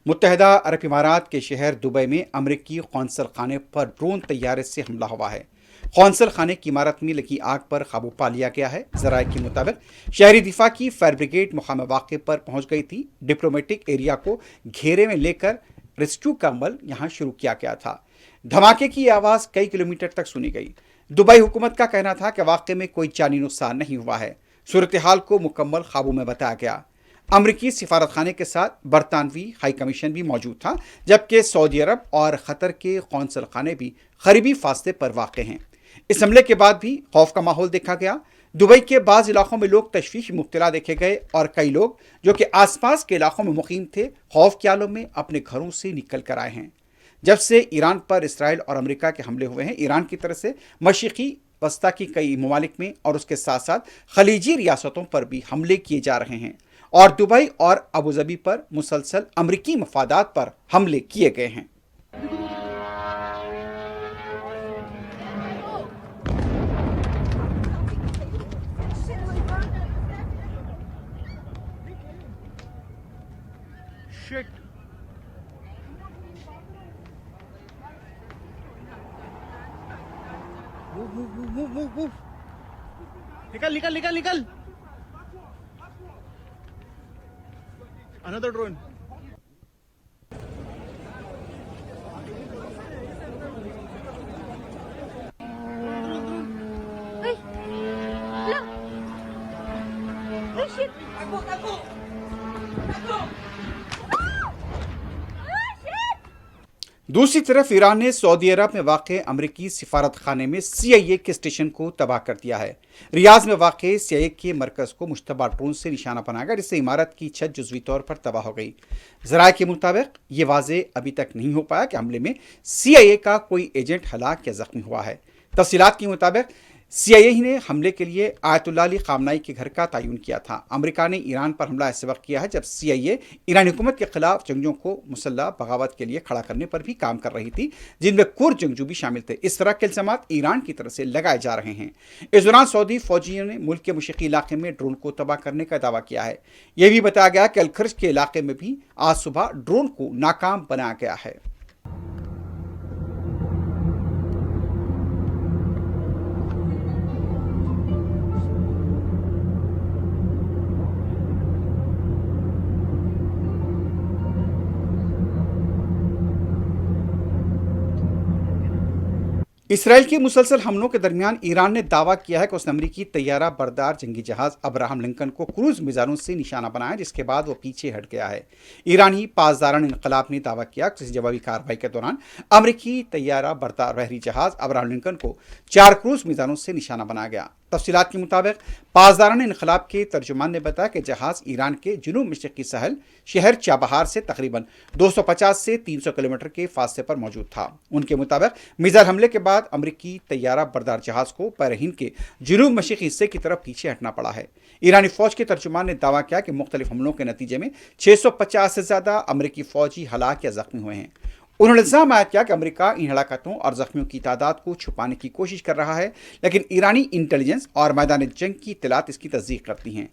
متحدہ عرب امارات کے شہر دبئی میں امریکی قونصل خانے پر ڈرون طیارے سے حملہ ہوا ہے۔ قونصل خانے کی عمارت میں لگی آگ پر قابو پا لیا گیا ہے۔ ذرائع کے مطابق شہری دفاع کی فائر بریگیڈ مقام واقع پر پہنچ گئی تھی۔ ڈپلومیٹک ایریا کو گھیرے میں لے کر ریسکیو کا عمل یہاں شروع کیا گیا تھا۔ دھماکے کی آواز کئی کلومیٹر تک سنی گئی۔ دبئی حکومت کا کہنا تھا کہ واقعے میں کوئی جانی نقصان نہیں ہوا ہے۔ صورتحال کو مکمل قابو میں بتایا گیا۔ امریکی سفارت خانے کے ساتھ برطانوی ہائی کمیشن بھی موجود تھا، جبکہ سعودی عرب اور قطر کے قونصل خانے بھی قریبی فاصلے پر واقع ہیں۔ اس حملے کے بعد بھی خوف کا ماحول دیکھا گیا۔ دبئی کے بعض علاقوں میں لوگ تشویش میں مبتلا دیکھے گئے اور کئی لوگ جو کہ آس پاس کے علاقوں میں مقیم تھے خوف کے عالم میں اپنے گھروں سے نکل کر آئے ہیں۔ جب سے ایران پر اسرائیل اور امریکہ کے حملے ہوئے ہیں، ایران کی طرف سے مشرقی وسطی کی کئی ممالک میں اور اس کے ساتھ ساتھ خلیجی ریاستوں پر بھی حملے کیے جا رہے ہیں، اور دبئی اور ابوظبی پر مسلسل امریکی مفادات پر حملے کیے گئے ہیں۔ نکل نکل نکل نکل another drone. Uy! Hala! Uy, shit! Tago! Tago! Tago! دوسری طرف ایران نے سعودی عرب میں واقع امریکی سفارت خانے میں CIA کے اسٹیشن کو تباہ کر دیا ہے۔ ریاض میں واقع CIA کے مرکز کو مشتبہ ڈرون سے نشانہ بنایا گیا، جس سے عمارت کی چھت جزوی طور پر تباہ ہو گئی۔ ذرائع کے مطابق یہ واضح ابھی تک نہیں ہو پایا کہ حملے میں CIA کا کوئی ایجنٹ ہلاک یا زخمی ہوا ہے۔ تفصیلات کے مطابق CIA نے حملے کے لیے آیت اللہ علی خامنائی کے گھر کا تعین کیا تھا۔ امریکہ نے ایران پر حملہ اس وقت کیا ہے جب CIA ایرانی حکومت کے خلاف جنگجوؤں کو مسلح بغاوت کے لیے کھڑا کرنے پر بھی کام کر رہی تھی، جن میں کرد جنگجو بھی شامل تھے۔ اس طرح کے الزامات ایران کی طرف سے لگائے جا رہے ہیں۔ اس دوران سعودی فوجیوں نے ملک کے مشرقی علاقے میں ڈرون کو تباہ کرنے کا دعویٰ کیا ہے۔ یہ بھی بتایا گیا کہ الخرج کے علاقے میں بھی آج صبح ڈرون کو ناکام بنایا گیا ہے۔ اسرائیل کے مسلسل حملوں کے درمیان ایران نے دعویٰ کیا ہے کہ اس نے امریکی طیارہ بردار جنگی جہاز ابراہم لنکن کو کروز میزائلوں سے نشانہ بنایا، جس کے بعد وہ پیچھے ہٹ گیا ہے۔ ایرانی پاسداران انقلاب نے دعویٰ کیا کہ کسی جوابی کارروائی کے دوران امریکی طیارہ بردار بحری جہاز ابراہم لنکن کو 4 کروز میزائلوں سے نشانہ بنایا گیا۔ تفصیلات کے مطابق پاسداران انقلاب کے ترجمان نے بتایا کہ جہاز ایران کے جنوب مشرقی ساحل شہر چابہار سے تقریباً 250 سے 300 کلومیٹر کے فاصلے پر موجود تھا۔ ان کے مطابق میزائل حملے کے بعد امریکی طیارہ بردار جہاز کو بحر ہند کے جنوب مشرقی حصے کی طرف پیچھے ہٹنا پڑا ہے۔ ایرانی فوج کے ترجمان نے دعویٰ کیا کہ مختلف حملوں کے نتیجے میں 650 سے زیادہ امریکی فوجی ہلاک یا زخمی ہوئے ہیں۔ انہوں نے الزام عائد کیا کہ امریکہ ان ہلاکتوں اور زخمیوں کی تعداد کو چھپانے کی کوشش کر رہا ہے، لیکن ایرانی انٹیلیجنس اور میدان جنگ کی اطلاعات اس کی تصدیق کرتی ہیں۔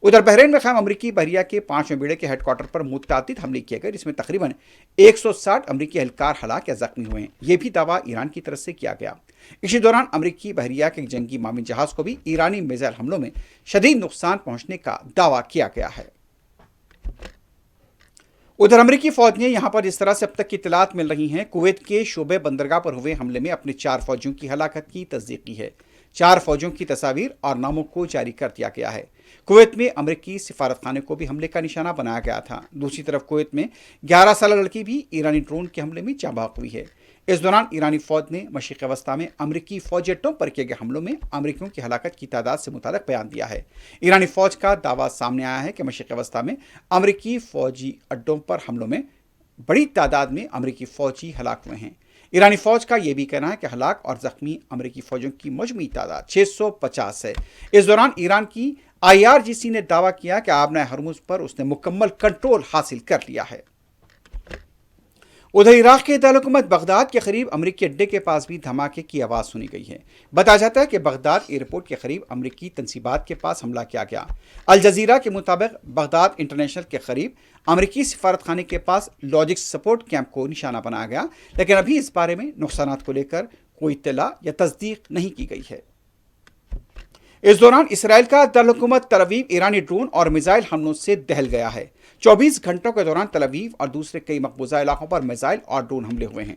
ادھر بحرین میں قائم امریکی بحریہ کے 5ویں بیڑے کے ہیڈ کوارٹر پر متعدد حملے کیے گئے، جس میں تقریباً 160 امریکی اہلکار ہلاک یا زخمی ہوئے ہیں۔ یہ بھی دعویٰ ایران کی طرف سے کیا گیا۔ اسی دوران امریکی بحریہ کے جنگی معاون جہاز کو بھی ایرانی میزائل حملوں میں شدید نقصان پہنچنے کا دعویٰ کیا گیا ہے۔ ادھر امریکی فوج نے یہاں پر اس طرح سے اب تک کی اطلاعات مل رہی ہیں، کویت کے شعبہ بندرگاہ پر ہوئے حملے میں اپنے 4 فوجیوں کی ہلاکت کی تصدیق کی ہے۔ 4 فوجیوں کی تصاویر اور ناموں کو جاری کر دیا گیا ہے۔ کویت میں امریکی سفارت خانے کو بھی حملے کا نشانہ بنایا گیا تھا۔ دوسری طرف کویت میں 11 سالہ لڑکی بھی ایرانی ڈرون کے حملے میں جاں بحق ہوئی ہے۔ اس دوران ایرانی فوج نے مشرق وسطی میں امریکی فوجی اڈوں پر کیے گئے حملوں میں امریکیوں کی ہلاکت کی تعداد سے متعلق بیان دیا ہے۔ ایرانی فوج کا دعویٰ سامنے آیا ہے کہ مشرق وسطی میں امریکی فوجی اڈوں پر حملوں میں بڑی تعداد میں امریکی فوجی ہلاک ہوئے ہیں۔ ایرانی فوج کا یہ بھی کہنا ہے کہ ہلاک اور زخمی امریکی فوجیوں کی مجموعی تعداد 650 ہے۔ اس دوران ایران کی IRGC نے دعویٰ کیا کہ آبنۂ ہرمز پر اس نے مکمل کنٹرول حاصل کر لیا ہے۔ ادھر عراق کے دارالحکومت بغداد کے قریب امریکی اڈے کے پاس بھی دھماکے کی آواز سنی گئی ہے۔ بتایا جاتا ہے کہ بغداد ایئرپورٹ کے قریب امریکی تنصیبات کے پاس حملہ کیا گیا۔ الجزیرہ کے مطابق بغداد انٹرنیشنل کے قریب امریکی سفارت خانے کے پاس لاجسٹک سپورٹ کیمپ کو نشانہ بنایا گیا، لیکن ابھی اس بارے میں نقصانات کو لے کر کوئی اطلاع یا تصدیق نہیں کی گئی ہے۔ اس دوران اسرائیل کا دارالحکومت تل ابیب ایرانی ڈرون اور میزائل حملوں سے دہل گیا ہے۔ 24 گھنٹوں کے دوران تل ابیب اور دوسرے کئی مقبوضہ علاقوں پر میزائل اور ڈرون حملے ہوئے ہیں۔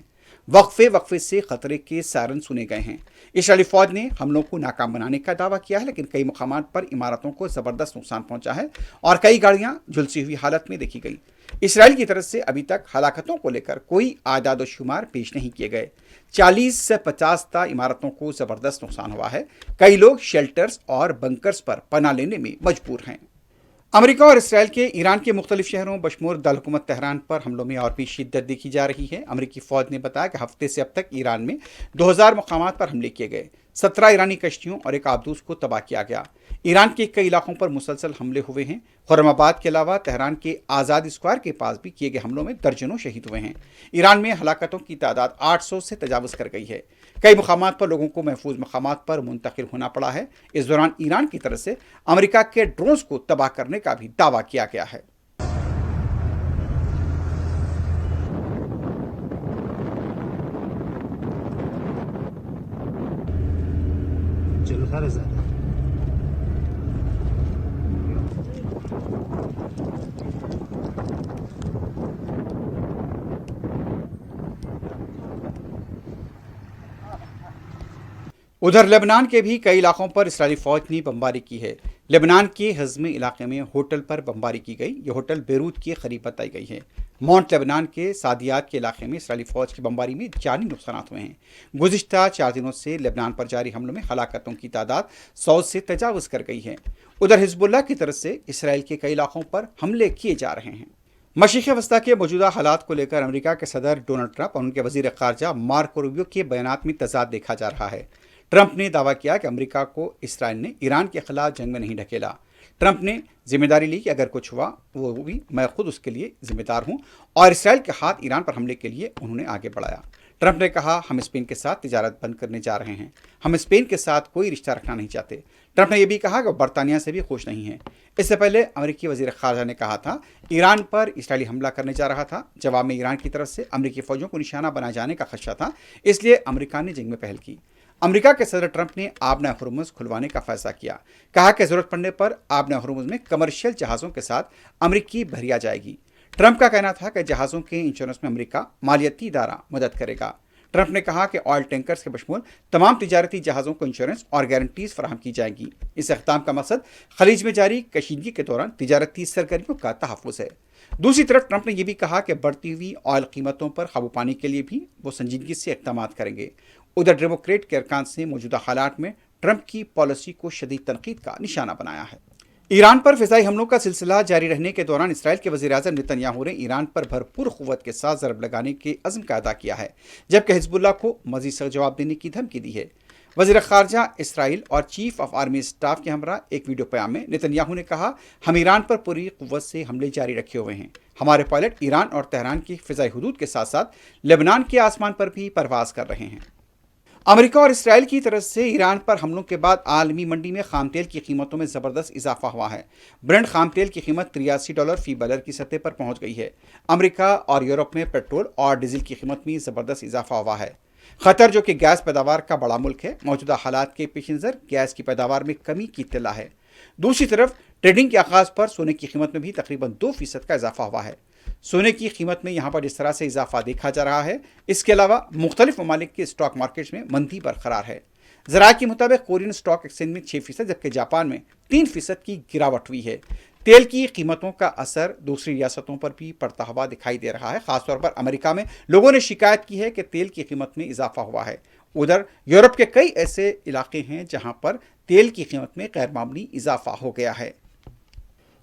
وقفے سے خطرے کے سائرن سنے گئے ہیں۔ اسرائیلی فوج نے حملوں کو ناکام بنانے کا دعویٰ کیا ہے، لیکن کئی مقامات پر عمارتوں کو زبردست نقصان پہنچا ہے اور کئی گاڑیاں جھلسی ہوئی حالت میں دیکھی گئی۔ اسرائیل کی طرف سے ابھی تک ہلاکتوں کو لے کر کوئی اعداد و شمار پیش نہیں کیے گئے۔ 40 سے 50 تا عمارتوں کو زبردست نقصان ہوا ہے۔ کئی لوگ شیلٹرز اور بنکرز پر پناہ لینے میں مجبور ہیں۔ امریکہ اور اسرائیل کے ایران کے مختلف شہروں بشمول دارالحکومت تہران پر حملوں میں اور بھی شدت دیکھی جا رہی ہے۔ امریکی فوج نے بتایا کہ ہفتے سے اب تک ایران میں 2000 مقامات پر حملے کیے گئے، 17 ایرانی کشتیوں اور ایک آبدوز کو تباہ کیا گیا۔ ایران کے کئی علاقوں پر مسلسل حملے ہوئے ہیں۔ خرم آباد کے علاوہ تہران کے آزاد اسکوائر کے پاس بھی کیے گئے حملوں میں درجنوں شہید ہوئے ہیں۔ ایران میں ہلاکتوں کی تعداد 800 سے تجاوز کر گئی ہے۔ کئی مقامات پر لوگوں کو محفوظ مقامات پر منتقل ہونا پڑا ہے۔ اس دوران ایران کی طرف سے امریکہ کے ڈرونز کو تباہ کرنے کا بھی دعویٰ کیا گیا ہے۔ ادھر لبنان کے بھی کئی علاقوں پر اسرائیلی فوج نے بمباری کی ہے۔ لبنان کے حزم علاقے میں ہوٹل پر بمباری کی گئی۔ یہ ہوٹل بیروت کے قریب بتائی گئی ہے۔ مونٹ لبنان کے سادیات کے علاقے میں اسرائیلی فوج کی بمباری میں جانی نقصانات ہوئے ہیں۔ گزشتہ 4 دنوں سے لبنان پر جاری حملوں میں ہلاکتوں کی تعداد 100 سے تجاوز کر گئی ہے۔ ادھر حزب اللہ کی طرف سے اسرائیل کے کئی علاقوں پر حملے کیے جا رہے ہیں۔ مشرق وسطیٰ کے موجودہ حالات کو لے کر امریکہ کے صدر ڈونلڈ ٹرمپ اور ان کے وزیر خارجہ مارکو روبیو کے بیانات میں تضاد دیکھا جا رہا ہے۔ ٹرمپ نے دعویٰ کیا کہ امریکہ کو اسرائیل نے ایران کے خلاف جنگ میں نہیں ڈھکیلا۔ ٹرمپ نے ذمہ داری لی کہ اگر کچھ ہوا وہ بھی میں خود اس کے لیے ذمہ دار ہوں، اور اسرائیل کے ہاتھ ایران پر حملے کے لیے انہوں نے آگے بڑھایا۔ ٹرمپ نے کہا، ہم اسپین کے ساتھ تجارت بند کرنے جا رہے ہیں، ہم اسپین کے ساتھ کوئی رشتہ رکھنا نہیں چاہتے۔ ٹرمپ نے یہ بھی کہا کہ وہ برطانیہ سے بھی خوش نہیں ہیں۔ اس سے پہلے امریکی وزیر خارجہ نے کہا تھا ایران پر اسرائیلی حملہ کرنے جا رہا تھا۔ جواب میں ایران کی طرف سے امریکی فوجوں کو نشانہ بنائے جانے کا خدشہ تھا، اس لیے امریکہ نے جنگ میں پہل کی۔ امریکہ کے صدر ٹرمپ نے آبنہ ہرمز کھلوانے کا فیصلہ کیا، کہا کہ ضرورت پڑنے پر آبنہ ہرمز میں کمرشل جہازوں کے ساتھ امریکی بحریہ جائے گی۔ ٹرمپ کا کہنا تھا کہ جہازوں کے انشورنس میں امریکہ مالیاتی ادارہ مدد کرے گا۔ ٹرمپ نے کہا کہ آئل ٹینکرز کے بشمول تمام تجارتی جہازوں کو انشورنس اور گارنٹیز فراہم کی جائیں گی۔ اس اقدام کا مقصد خلیج میں جاری کشیدگی کے دوران تجارتی سرگرمیوں کا تحفظ ہے۔ دوسری طرف ٹرمپ نے یہ بھی کہا کہ بڑھتی ہوئی آئل قیمتوں پر قابو پانے کے لیے بھی وہ سنجیدگی سے اقدامات کریں گے۔ ادھر ڈیموکریٹ کے ارکان سے موجودہ حالات میں ٹرمپ کی پالیسی کو شدید تنقید کا نشانہ بنایا ہے۔ ایران پر فضائی حملوں کا سلسلہ جاری رہنے کے دوران اسرائیل کے وزیر اعظم نیتن یاہو نے ایران پر بھرپور قوت کے ساتھ ضرب لگانے کے عزم کا اعادہ کیا ہے، جبکہ حزب اللہ کو مزید سخت جواب دینے کی دھمکی دی ہے۔ وزیر خارجہ اسرائیل اور چیف آف آرمی اسٹاف کے ہمراہ ایک ویڈیو پیام میں نیتن یاہو نے کہا، ہم ایران پر پوری قوت سے حملے جاری رکھے ہوئے ہیں۔ ہمارے پائلٹ ایران اور تہران کی فضائی حدود کے ساتھ ساتھ لبنان کے آسمان پر بھی پرواز کر رہے ہیں۔ امریکہ اور اسرائیل کی طرف سے ایران پر حملوں کے بعد عالمی منڈی میں خام تیل کی قیمتوں میں زبردست اضافہ ہوا ہے۔ برنٹ خام تیل کی قیمت $83 فی بیرل کی سطح پر پہنچ گئی ہے۔ امریکہ اور یورپ میں پیٹرول اور ڈیزل کی قیمت میں زبردست اضافہ ہوا ہے۔ قطر، جو کہ گیس پیداوار کا بڑا ملک ہے، موجودہ حالات کے پیش نظر گیس کی پیداوار میں کمی کی اطلاع ہے۔ دوسری طرف ٹریڈنگ کے آغاز پر سونے کی قیمت میں بھی تقریباً 2% کا اضافہ ہوا ہے۔ سونے کی قیمت میں یہاں پر جس طرح سے اضافہ دیکھا جا رہا ہے، اس کے علاوہ مختلف ممالک کے اسٹاک مارکیٹس میں مندی برقرار ہے۔ ذرائع کے مطابق کورین اسٹاک ایکسچینج میں 6%، جبکہ جاپان میں 3% کی گراوٹ ہوئی ہے۔ تیل کی قیمتوں کا اثر دوسری ریاستوں پر بھی پڑتا ہوا دکھائی دے رہا ہے۔ خاص طور پر امریکہ میں لوگوں نے شکایت کی ہے کہ تیل کی قیمت میں اضافہ ہوا ہے۔ ادھر یورپ کے کئی ایسے علاقے ہیں جہاں پر تیل کی قیمت میں غیر معمولی اضافہ ہو گیا ہے۔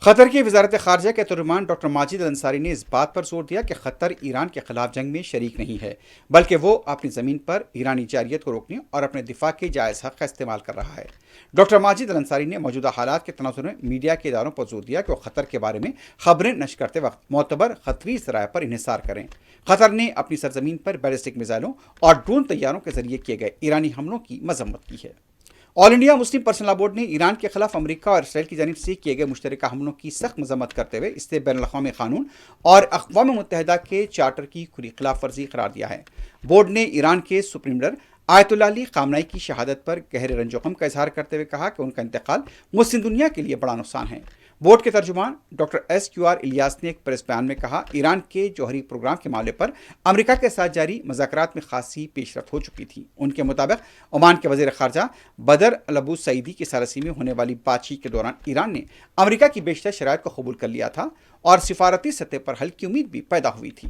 قطر کی وزارت خارجہ کے ترجمان ڈاکٹر ماجد الانصاری نے اس بات پر زور دیا کہ قطر ایران کے خلاف جنگ میں شریک نہیں ہے، بلکہ وہ اپنی زمین پر ایرانی جارحیت کو روکنے اور اپنے دفاع کے جائز حق کا استعمال کر رہا ہے۔ ڈاکٹر ماجد الانصاری نے موجودہ حالات کے تناظر میں میڈیا کے اداروں پر زور دیا کہ وہ قطر کے بارے میں خبریں نشر کرتے وقت معتبر قطری ذرائع پر انحصار کریں۔ قطر نے اپنی سرزمین پر بیلسٹک میزائلوں اور ڈرون طیاروں کے ذریعے کیے گئے ایرانی حملوں کی مذمت کی ہے۔ All India Muslim personal law board نے ایران کے خلاف امریکہ اور اسرائیل کی جانب سے کیے گئے مشترکہ حملوں کی سخت مذمت کرتے ہوئے اسے بین الاقوامی قانون اور اقوام متحدہ کے چارٹر کی کھلی خلاف ورزی قرار دیا ہے۔ بورڈ نے ایران کے سپریم لیڈر آیت اللہ علی خامنائی کی شہادت پر گہرے رنج و غم کا اظہار کرتے ہوئے کہا کہ ان کا انتقال مسلم دنیا کے لیے بڑا نقصان ہے۔ بورڈ کے ترجمان ڈاکٹر SQR الیاس نے ایک پریس بیان میں کہا، ایران کے جوہری پروگرام کے معاملے پر امریکہ کے ساتھ جاری مذاکرات میں خاصی پیش رفت ہو چکی تھی۔ ان کے مطابق عمان کے وزیر خارجہ بدر العبوس سعیدی کی ثالثی میں ہونے والی بات چیت کے دوران ایران نے امریکہ کی بیشتر شرائط کو قبول کر لیا تھا اور سفارتی سطح پر حل کی امید بھی پیدا ہوئی تھی۔